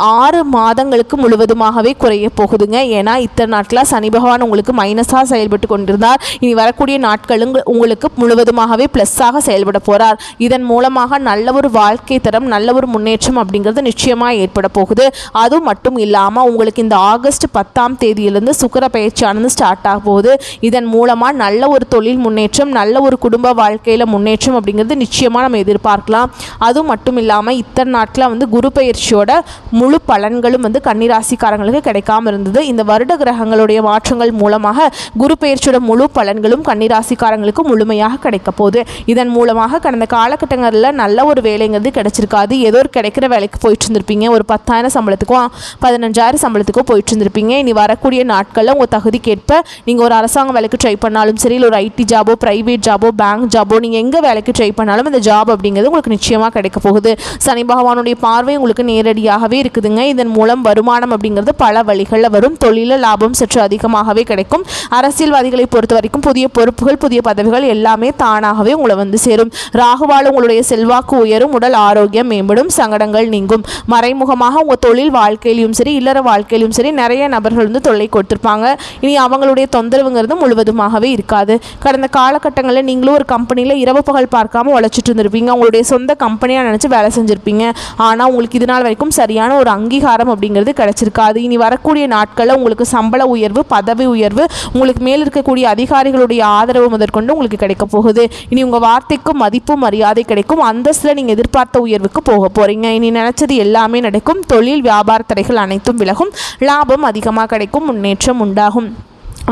6 மாதங்களுக்கு முழுவதுமாகவே குறைய போகுதுங்க. ஏன்னா இத்தனை நாட்களாக சனி பகவான் உங்களுக்கு மைனஸாக செயல்பட்டு கொண்டிருந்தார். இனி வரக்கூடிய நாட்களும் உங்களுக்கு முழுவதுமாகவே ப்ளஸ்ஸாக செயல்பட போகிறார். இதன் மூலமாக நல்ல ஒரு வாழ்க்கை தரம், நல்ல ஒரு முன்னேற்றம் அப்படிங்கிறது நிச்சயமாக ஏற்பட போகுது. அது மட்டும் இல்லாமல் உங்களுக்கு இந்த ஆகஸ்ட் 10ஆம் தேதியிலிருந்து சுக்கிர பயிற்சியானது ஸ்டார்ட் ஆக போகுது. இதன் மூலமாக நல்ல ஒரு தொழில் முன்னேற்றம், நல்ல ஒரு குடும்ப வாழ்க்கையில் முன்னேற்றம் அப்படிங்கிறது நிச்சயமாக நம்ம எதிர்பார்க்கலாம். அது மட்டும் இல்லாமல் இத்தனை நாட்களாக குரு பயிற்சியோட முழு பலன்களும் கன்னிராசிக்காரங்களுக்கு கிடைக்காம இருந்தது. இந்த வருட கிரகங்களுடைய மாற்றங்கள் மூலமாக குரு பயிற்சியோட முழு பலன்களும் கன்னிராசிக்காரங்களுக்கு முழுமையாக கிடைக்க போகுது. இதன் மூலமாக கடந்த காலகட்டங்களில் நல்ல ஒரு வேலைங்கிறது கிடைச்சிருக்காது. ஏதோ ஒரு கிடைக்கிற வேலைக்கு போயிட்டு இருந்திருப்பீங்க. ஒரு 10,000 சம்பளத்துக்கும் 15,000 சம்பளத்துக்கும் போயிட்டு இருந்திருப்பீங்க. இனி வரக்கூடிய நாட்களில் உங்கள் தகுதிக்கேற்ப நீங்கள் ஒரு அரசாங்க வேலைக்கு ட்ரை பண்ணாலும் சரி, இல்லை ஒரு ஐடி ஜாபோ, ப்ரைவேட் ஜாபோ, பேங்க் ஜாபோ, நீங்கள் எங்கே வேலைக்கு ட்ரை பண்ணாலும் இந்த ஜாப் அப்படிங்கிறது உங்களுக்கு நிச்சயமாக கிடைக்க போகுது. சனி பகவானுடைய பார்வை உங்களுக்கு நேரடியாகவே இருக்குதுங்க. இதன் மூலம் வருமானம் அப்படிங்கிறது பல வழிகளில் வரும். தொழில லாபம் சற்று அதிகமாகவே கிடைக்கும். அரசியல்வாதிகளை பொறுத்த வரைக்கும் புதிய பொறுப்புகள், புதிய பதவிகள் எல்லாமே தானாகவே உங்களை சேரும். ராகுவால் உங்களுடைய செல்வாக்கு உயரும். உடல் ஆரோக்கியம் ஆரோக்கியம் மேம்படும், சங்கடங்கள் நீங்கும். மறைமுகமாக உங்கள் தொழில் வாழ்க்கையிலும் சரி இல்லற வாழ்க்கையிலும் சரி நிறைய நபர்கள் வந்து தொல்லை கொடுத்துருப்பாங்க. இனி அவங்களுடைய தொந்தரவுங்கிறது முழுவதுமாகவே இருக்காது. கடந்த காலகட்டங்களில் நீங்களும் ஒரு கம்பெனியில் இரவு பகல் பார்க்காம உழைச்சிட்டு இருந்திருப்பீங்க. உங்களுடைய சொந்த கம்பெனியாக நினச்சி வேலை செஞ்சுருப்பீங்க. ஆனால் உங்களுக்கு இது நாள் வரைக்கும் சரியான ஒரு அங்கீகாரம் அப்படிங்கிறது கிடைச்சிருக்காது. இனி வரக்கூடிய நாட்களில் உங்களுக்கு சம்பள உயர்வு, பதவி உயர்வு, உங்களுக்கு மேல் இருக்கக்கூடிய அதிகாரிகளுடைய ஆதரவு முதற்கொண்டு உங்களுக்கு கிடைக்க போகுது. இனி உங்கள் வார்த்தைக்கும் மதிப்பும் மரியாதை கிடைக்கும். அந்தஸ்தில் நீங்கள் எதிர்பார்த்த உயர்வுக்கு போக போகிறீங்க. இனி நினச்சது எல்லாமே நடக்கும். தொழில் வியாபார தடைகள் அனைத்தும் விலகும். லாபம் அதிகமாக கிடைக்கும். முன்னேற்றம் உண்டாகும்.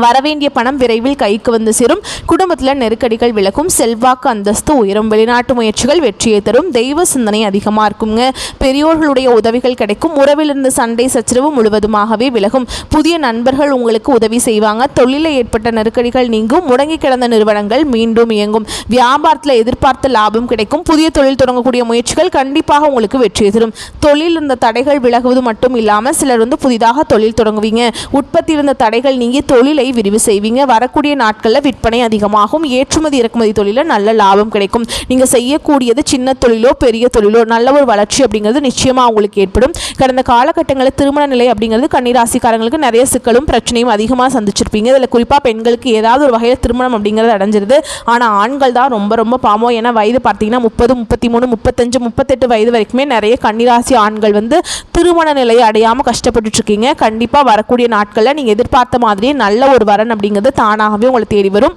வரவேண்டிய பணம் விரைவில் கைக்கு வந்து சேரும். குடும்பத்தில் நெருக்கடிகள் விலகும். செல்வாக்கு அந்தஸ்து உயரும். வெளிநாட்டு முயற்சிகள் வெற்றியை தரும். தெய்வ சிந்தனை அதிகமாக இருக்குங்க. பெரியோர்களுடைய உதவிகள் கிடைக்கும். உறவிலிருந்து சண்டை சச்சரவு முழுவதுமாகவே விலகும். புதிய நண்பர்கள் உங்களுக்கு உதவி செய்வாங்க. தொழிலில் ஏற்பட்ட நெருக்கடிகள் நீங்கும். முடங்கி கிடந்த நிறுவனங்கள் மீண்டும் இயங்கும். வியாபாரத்தில் எதிர்பார்த்த லாபம் கிடைக்கும். புதிய தொழில் தொடங்கக்கூடிய முயற்சிகள் கண்டிப்பாக உங்களுக்கு வெற்றியை தரும். தொழில் இருந்த தடைகள் விலகுவது மட்டும் இல்லாமல் சிலர் வந்து புதிதாக தொழில் தொடங்குவீங்க. உற்பத்தி இருந்த தடைகள் நீங்கி தொழிலை விரிவு செய்வீங்க. வரக்கூடிய நாட்களில் விற்பனை அதிகமாகும். ஏற்றுமதி இறக்குமதி தொழிலில் நல்ல லாபம் கிடைக்கும். நீங்கள் செய்யக்கூடியது சின்ன தொழிலோ பெரிய தொழிலோ நல்ல ஒரு வளர்ச்சி அப்படிங்கிறது நிச்சயமாக உங்களுக்கு ஏற்படும். கடந்த காலகட்டங்களில் திருமண நிலை அப்படிங்கிறது கன்னிராசிக்காரங்களுக்கு நிறைய சிக்கலும் பிரச்சனையும் அதிகமாக சந்திச்சிருப்பீங்க. இதில் குறிப்பாக பெண்களுக்கு ஏதாவது ஒரு வகையில் திருமணம் அப்படிங்கிறது அடைஞ்சிருது. ஆனால் ஆண்கள் தான் ரொம்ப பாவம். ஏன்னா வயது பார்த்தீங்கன்னா 30, 33, 35, 38 வயது வரைக்குமே நிறைய கன்னிராசி ஆண்கள் வந்து திருமண நிலையை அடையாமல் கஷ்டப்பட்டு இருக்கீங்க. கண்டிப்பாக வரக்கூடிய நாட்களில் நீங்கள் எதிர்பார்த்த மாதிரியே நல்ல ஒரு வரன் அப்படிங்கிறது தானாகவே உங்களை தேடி வரும்.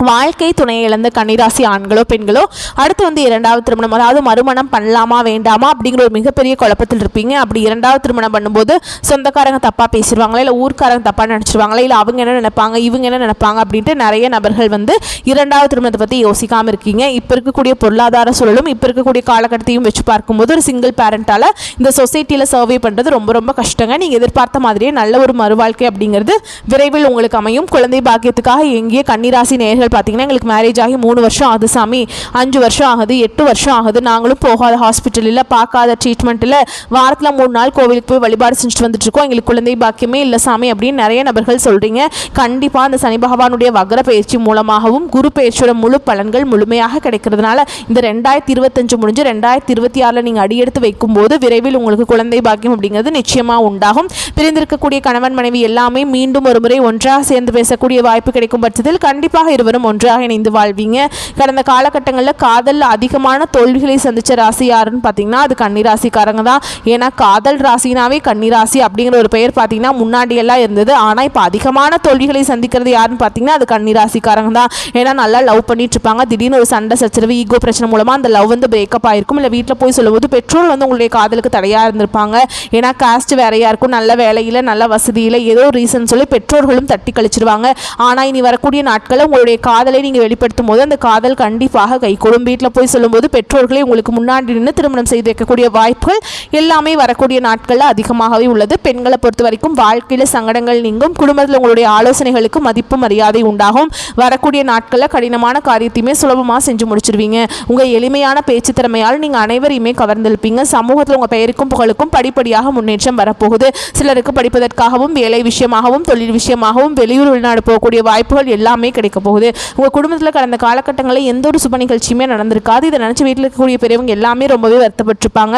வாழ்க்கை துணையை இழந்த கன்னிராசி ஆண்களோ பெண்களோ அடுத்து வந்து இரண்டாவது திருமணம், அதாவது மறுமணம் பண்ணலாமா வேண்டாமா அப்படிங்கிற ஒரு மிகப்பெரிய குழப்பத்தில் இருப்பீங்க. அப்படி இரண்டாவது திருமணம் பண்ணும்போது சொந்தக்காரங்க தப்பாக பேசிடுவாங்களா, இல்லை ஊர்க்காரங்க தப்பாக நினச்சிருவாங்களா, இல்லை அவங்க என்ன நினைப்பாங்க இவங்க என்ன நினைப்பாங்க அப்படின்ட்டு நிறைய நபர்கள் வந்து இரண்டாவது திருமணத்தை பற்றி யோசிக்காமல் இருக்கீங்க. இப்போ இருக்கக்கூடிய பொருளாதார சூழலும் இப்போ இருக்கக்கூடிய காலகட்டத்தையும் வச்சு பார்க்கும்போது ஒரு சிங்கிள் பேரண்டால் இந்த சொசைட்டியில் சர்வே பண்ணுறது ரொம்ப கஷ்டங்க. நீங்கள் எதிர்பார்த்த மாதிரியே நல்ல ஒரு மறுவாழ்க்கை அப்படிங்கிறது விரைவில் உங்களுக்கு அமையும். குழந்தை பாக்கியத்துக்காக எங்கேயே கன்னிராசி நேயர்கள் பார்த்தீங்கன்னா எங்களுக்கு மேரேஜ் ஆகி 3 வருஷம் ஆகுது சாமி, 5 வருஷம் ஆகுது, 8 வருஷம் ஆகுது, நாங்களும் போகாத ஹாஸ்பிட்டல் இல்லை, பார்க்காத ட்ரீட்மெண்ட் இல்லை, வாரத்தில் 3 நாள் கோவிலுக்கு போய் வழிபாடு செஞ்சுட்டு வந்துட்டு இருக்கோம், எங்களுக்கு குழந்தை பாக்கியமே இல்லை சாமி அப்படின்னு நிறைய நபர்கள் சொல்கிறீங்க. கண்டிப்பாக அந்த சனி பகவானுடைய வக்ர பயிற்சி மூலமாகவும் குரு பயிற்சியோட முழு பலன்கள் முழுமையாக கிடைக்கிறதுனால இந்த 2025 முடிஞ்சு 2026 நீங்கள் அடியெடுத்து வைக்கும்போது விரைவில் உங்களுக்கு குழந்தை பாக்கியம் அப்படிங்கிறது நிச்சயமாக உண்டாகும். பிரிந்திருக்கக்கூடிய கணவன் மனைவி எல்லாமே மீண்டும் ஒரு முறை ஒன்றாக சேர்ந்து பேசக்கூடிய வாய்ப்பு கிடைக்கும் பட்சத்தில் கண்டிப்பாக இருவரும் ஒன்றாக இணைந்து வாழ்வீங்க. கடந்த காலகட்டங்களில் காதல் அதிகமான தோல்விகளை சந்திச்ச ராசி யாருன்னு பார்த்தீங்கன்னா அது கன்னிராசிக்காரங்க தான். ஏன்னா காதல் ராசினாவே கன்னிராசி அப்படிங்கிற ஒரு பெயர் பார்த்தீங்கன்னா முன்னாடி எல்லாம் இருந்தது. ஆனால் இப்போ அதிகமான தோல்விகளை சந்திக்கிறது யாருன்னு பார்த்தீங்கன்னா அது கன்னிராசிக்காரங்க தான். ஏன்னா நல்லா லவ் பண்ணிட்டு இருப்பாங்க, திடீர்னு ஒரு சண்டை சச்சரவு ஈகோ பிரச்சனை மூலமாக அந்த லவ் வந்து பிரேக்கப் ஆயிருக்கும். இல்லை வீட்டில் போய் சொல்லும்போது பெற்றோர் வந்து உங்களுடைய காதலுக்கு தடையாக இருந்திருப்பாங்க. ஏன்னா காஸ்ட் வேறையா இருக்கும், நல்ல வேலையில் நல்ல வசதியில் ஏதோ ரீசன் சொல்லி பெற்றோர்களும் தட்டி கழிச்சிருவாங்க. ஆனால் இனி வரக்கூடிய நாட்களில் உங்களுடைய காதலை நீங்கள் வெளிப்படுத்தும் போது அந்த காதல் கண்டிப்பாக கைகூடும். வீட்டில் போய் சொல்லும்போது பெற்றோர்களை உங்களுக்கு முன்னாடி நின்று திருமணம் செய்து வைக்கக்கூடிய வாய்ப்புகள் எல்லாமே வரக்கூடிய நாட்களில் அதிகமாகவே உள்ளது. பெண்களை பொறுத்த வரைக்கும் வாழ்க்கையில் சங்கடங்கள் நீங்கும். குடும்பத்தில் உங்களுடைய ஆலோசனைகளுக்கு மதிப்பு மரியாதை உண்டாகும். வரக்கூடிய நாட்களில் கடினமான காரியத்தையுமே சுலபமாக செஞ்சு முடிச்சிருவீங்க. உங்கள் எளிமையான பேச்சு திறமையால் நீங்கள் அனைவரையுமே கவர்ந்திருப்பீங்க. சமூகத்தில் உங்கள் பெயருக்கும் புகழுக்கும் படிப்படியாக முன்னேற்றம் வரப்போகுது. சிலருக்கு படிப்பதற்காகவும் வேலை விஷயமாகவும் தொழில் விஷயமாகவும் வெளியூர் வெளிநாடு போகக்கூடிய வாய்ப்புகள் எல்லாமே கிடைக்க போகுது. உங்கள் குடும்பத்தில் கடந்த காலகட்டங்களில் எந்த ஒரு சுப நிகழ்ச்சியுமே நடந்திருக்காது. இதை நினச்சி வீட்டில் இருக்கக்கூடிய பெரியவங்க எல்லாமே ரொம்பவே வருத்தப்பட்டிருப்பாங்க.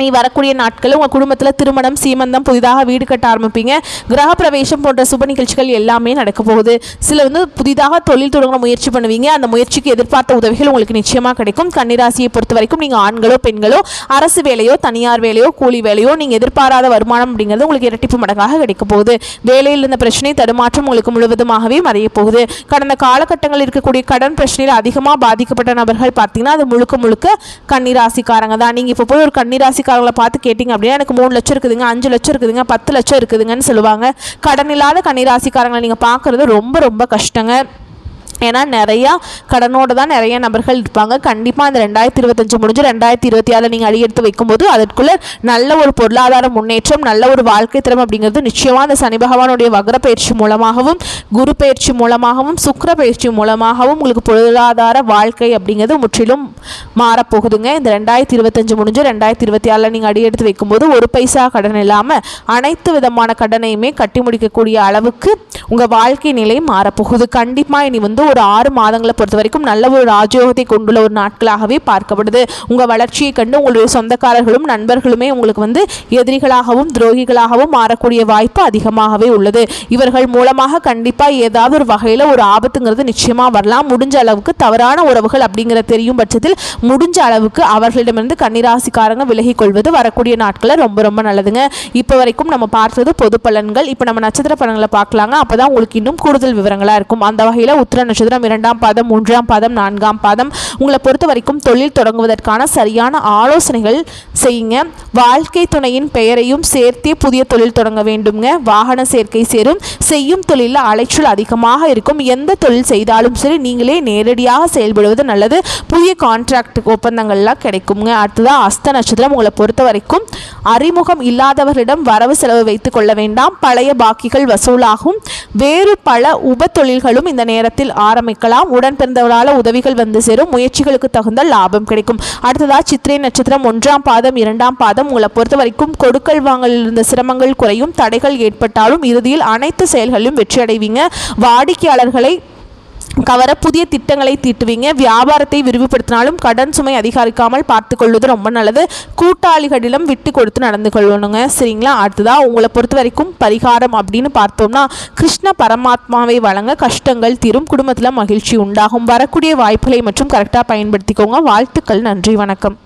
நீ வரக்கூடிய நாட்களில் உங்கள் குடும்பத்தில் திருமணம், சீமந்தம், புதிதாக வீடு கட்ட ஆரம்பிப்பீங்க. கிரக பிரவேசம் போன்ற சுப நிகழ்ச்சிகள் எல்லாமே நடக்க போகுது. சில வந்து புதிதாக தொழில் தொடங்க முயற்சி பண்ணுவீங்க. அந்த முயற்சிக்கு எதிர்பார்த்த உதவிகள் உங்களுக்கு நிச்சயமாக கிடைக்கும். கன்னிராசியை பொறுத்த வரைக்கும் நீங்கள் ஆண்களோ பெண்களோ அரசு வேலையோ தனியார் வேலையோ கூலி வேலையோ நீங்கள் எதிர்பாராத வருமானம் அப்படிங்கிறது உங்களுக்கு இரட்டிப்பு மடங்காக கிடைக்க போகுது. வேலையில் இருந்த பிரச்சனை தடுமாற்றம் உங்களுக்கு முழுவதுமாகவே மறைய போகுது. கடந்த காலகட்டங்களில் இருக்கக்கூடிய கடன் பிரச்சனையில் அதிகமாக பாதிக்கப்பட்ட நபர்கள் பார்த்தீங்கன்னா அது முழுக்க கன்னிராசிக்காரங்க தான். நீங்கள் இப்போ போய் ஒரு கன்னிராசி காரங்களை பார்த்து கேட்டிங்க அப்படின்னா எனக்கு 3 லட்சம் இருக்குதுங்க, 5 லட்சம் இருக்குதுங்க, 10 லட்சம் இருக்குதுங்கன்னு சொல்லுவாங்க. கடன் இல்லாத கன்னிராசிக்காரங்களை நீங்கள் பார்க்குறது ரொம்ப கஷ்டங்க. ஏன்னா நிறையா கடனோடு தான் நிறைய நபர்கள் இருப்பாங்க. கண்டிப்பாக இந்த 2025 முடிஞ்சு 2026 நீங்கள் அடியெடுத்து வைக்கும்போது அதற்குள்ளே நல்ல ஒரு பொருளாதார முன்னேற்றம், நல்ல ஒரு வாழ்க்கை திறமை அப்படிங்கிறது நிச்சயமாக அந்த சனி பகவானுடைய வக்ர பயிற்சி மூலமாகவும் குரு பயிற்சி மூலமாகவும் சுக்கிர பயிற்சி மூலமாகவும் உங்களுக்கு பொருளாதார வாழ்க்கை அப்படிங்கிறது முற்றிலும் மாறப்போகுதுங்க. இந்த 2025 முடிஞ்சு 2026 நீங்கள் அடியெடுத்து வைக்கும்போது ஒரு பைசா கடன் இல்லாமல் அனைத்து விதமான கடனையுமே கட்டி முடிக்கக்கூடிய அளவுக்கு உங்கள் வாழ்க்கை நிலை மாறப்போகுது. கண்டிப்பாக இனி வந்து ஒரு 6 மாதங்களை பொறுத்த வரைக்கும் நல்ல ஒரு ராஜயோகத்தை கொண்டுள்ள ஒரு நாட்களாகவே பார்க்கப்படுது. உங்கள் வளர்ச்சியை கண்டு உங்களுடைய சொந்தக்காரர்களும் நண்பர்களுமே உங்களுக்கு வந்து எதிரிகளாகவும் துரோகிகளாகவும் மாறக்கூடிய வாய்ப்பு அதிகமாகவே உள்ளது. இவர்கள் மூலமாக கண்டிப்பாக ஏதாவது ஒரு வகையில் ஒரு ஆபத்துங்கிறது நிச்சயமாக வரலாம். முடிஞ்ச அளவுக்கு தவறான உறவுகள் அப்படிங்கிற தெரியும் பட்சத்தில் முடிஞ்ச அளவுக்கு அவர்களிடமிருந்து கன்னிராசிக்காரங்க விலகிக் கொள்வது வரக்கூடிய நாட்களில் ரொம்ப ரொம்ப நல்லதுங்க. இப்போ வரைக்கும் நம்ம பார்த்தது பொது பலன்கள். இப்போ நம்ம நட்சத்திர பலன்களை பார்க்கலாங்க. அப்போ தான் உங்களுக்கு இன்னும் கூடுதல் விவரங்களாக இருக்கும். அந்த வகையில் உத்திர நட்சத்திரம் 2ஆம் பாதம் 3ஆம் பாதம் 4ஆம் பாதம் உங்களை பொறுத்த வரைக்கும் தொழில் தொடங்குவதற்கான சரியான ஆலோசனைகள் செய்யுங்க. வாழ்க்கை துணையின் பெயரையும் சேர்த்தே புதிய தொழில் தொடங்க வேண்டுங்க. வாகன சேர்க்கை சேரும். செய்யும் தொழிலில் அலைச்சல் அதிகமாக இருக்கும். எந்த தொழில் செய்தாலும் சரி நீங்களே நேரடியாக செயல்படுவது நல்லது. புதிய கான்ட்ராக்ட் ஒப்பந்தங்கள்லாம் கிடைக்குங்க. அடுத்ததாக அஸ்த நட்சத்திரம் உங்களை பொறுத்த வரைக்கும் அறிமுகம் இல்லாதவர்களிடம் வரவு செலவு வைத்துக் கொள்ள வேண்டாம். பழைய பாக்கிகள் வசூலாகும். வேறு பல உப தொழில்களும் இந்த நேரத்தில் ஆரம்பிக்கலாம். உடன் பிறந்தவரால் உதவிகள் வந்து சேரும். முயற்சிகளுக்கு தகுந்த லாபம் கிடைக்கும். அடுத்ததாக சித்திரை நட்சத்திரம் 1ஆம் பாதம் 2ஆம் பாதம் உங்களை பொறுத்த வரைக்கும் கொடுக்கல் வாங்கலில் இருந்த சிரமங்கள் குறையும். தடைகள் ஏற்பட்டாலும் இறுதியில் அனைத்து செயல்களிலும் வெற்றி அடைவீங்க. வாடிக்கையாளர்களை கவர புதிய திட்டங்களை தீட்டுவீங்க. வியாபாரத்தை விரிவுபடுத்தினாலும் கடன் சுமை அதிகரிக்காமல் பார்த்து கொள்வது ரொம்ப நல்லது. கூட்டாளிகளிடம் விட்டு கொடுத்து நடந்து கொள்ளணுங்க. சரிங்களா? அடுத்ததாக உங்களை பொறுத்த வரைக்கும் பரிகாரம் அப்படின்னு பார்த்தோம்னா கிருஷ்ண பரமாத்மாவை வழங்க கஷ்டங்கள் தீரும். குடும்பத்தில் மகிழ்ச்சி உண்டாகும். வரக்கூடிய வாய்ப்புகளை மற்றும் கரெக்டாக பயன்படுத்திக்கோங்க. வாழ்த்துக்கள். நன்றி. வணக்கம்.